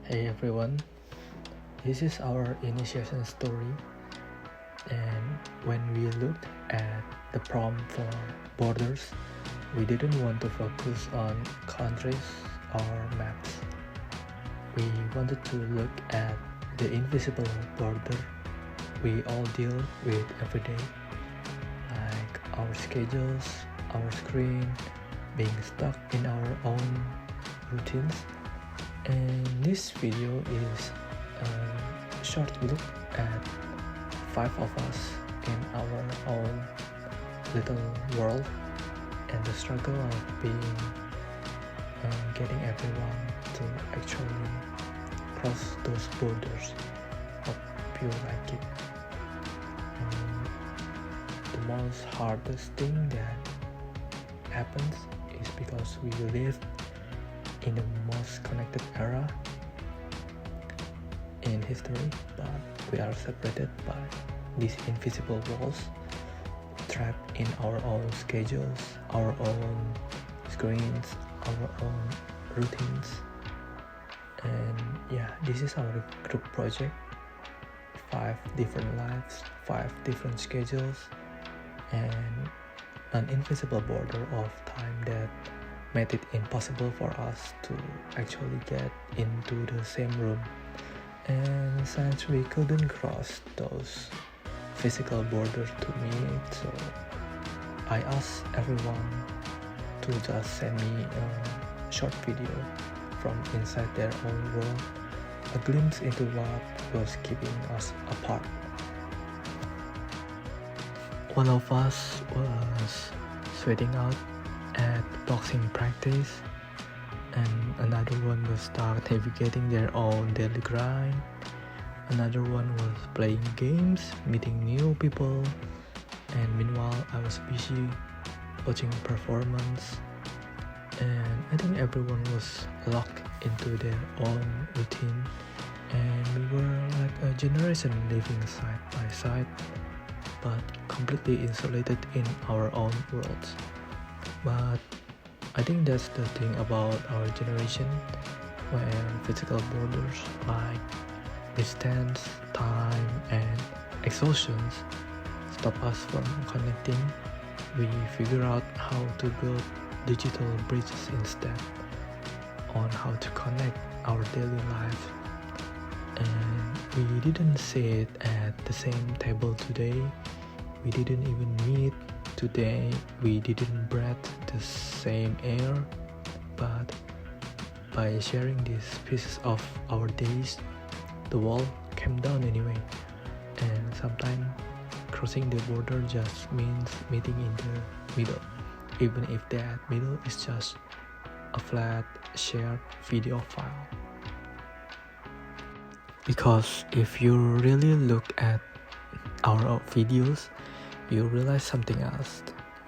Hey everyone, this is our initiation story, and when we looked at the prompt for borders, we didn't want to focus on countries or maps. We wanted to look at the invisible border we all deal with every day, like our schedules, our screen, being stuck in our own routines. And this video is a short look at 5 of us in our own little world and the struggle of being getting everyone to actually cross those borders. Hope you like it. The most hardest thing that happens is because we live in the most connected era in history, but we are separated by these invisible walls, trapped in our own schedules, our own screens, our own routines. And yeah, this is our group project. 5 different lives, 5 different schedules, and an invisible border of time that made it impossible for us to actually get into the same room. And since we couldn't cross those physical borders to meet, so I asked everyone to just send me a short video from inside their own world, a glimpse into what was keeping us apart. One of us was sweating out at boxing practice, and another one was stuck navigating their own daily grind. Another one was playing games, meeting new people, and meanwhile I was busy watching performance. And I think everyone was locked into their own routine, and we were like a generation living side by side, but completely insulated in our own worlds. But I think that's the thing about our generation, when physical borders like distance, time, and exhaustions stop us from connecting, we figure out how to build digital bridges instead, on how to connect our daily life. And we didn't sit at the same table today, we didn't even meet today, we didn't breathe the same air, but by sharing these pieces of our days, the wall came down anyway. And sometimes crossing the border just means meeting in the middle, even if that middle is just a flat shared video file. Because if you really look at our videos, you realize something else.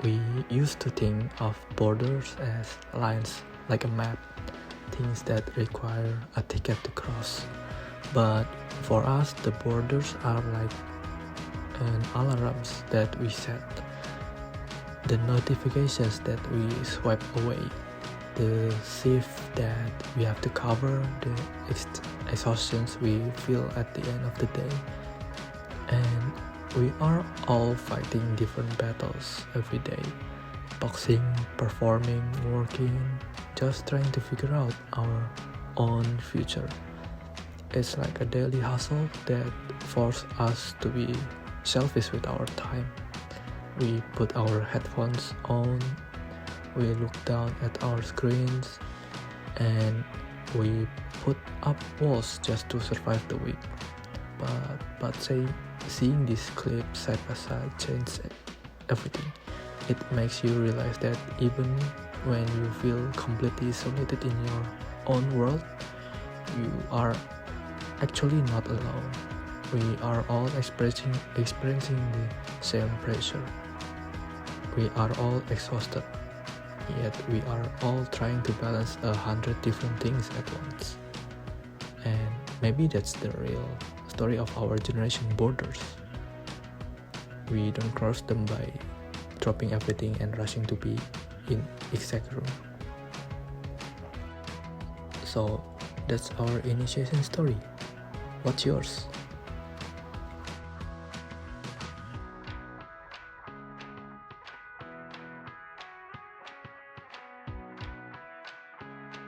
We used to think of borders as lines like a map, things that require a ticket to cross. But for us, the borders are like an alarms that we set, the notifications that we swipe away, the shift that we have to cover, the exhaustions we feel at the end of the day. And we are all fighting different battles every day, boxing, performing, working, just trying to figure out our own future. It's like a daily hustle that forces us to be selfish with our time. We put our headphones on, we look down at our screens, and we put up walls just to survive the week. But seeing these clips side by side changes everything. It makes you realize that even when you feel completely isolated in your own world, you are actually not alone. We are all experiencing the same pressure. We are all exhausted, yet we are all trying to balance 100 different things at once. And maybe that's the real story of our generation borders. We don't cross them by dropping everything and rushing to be in exact room. So That's our initiation story. What's yours?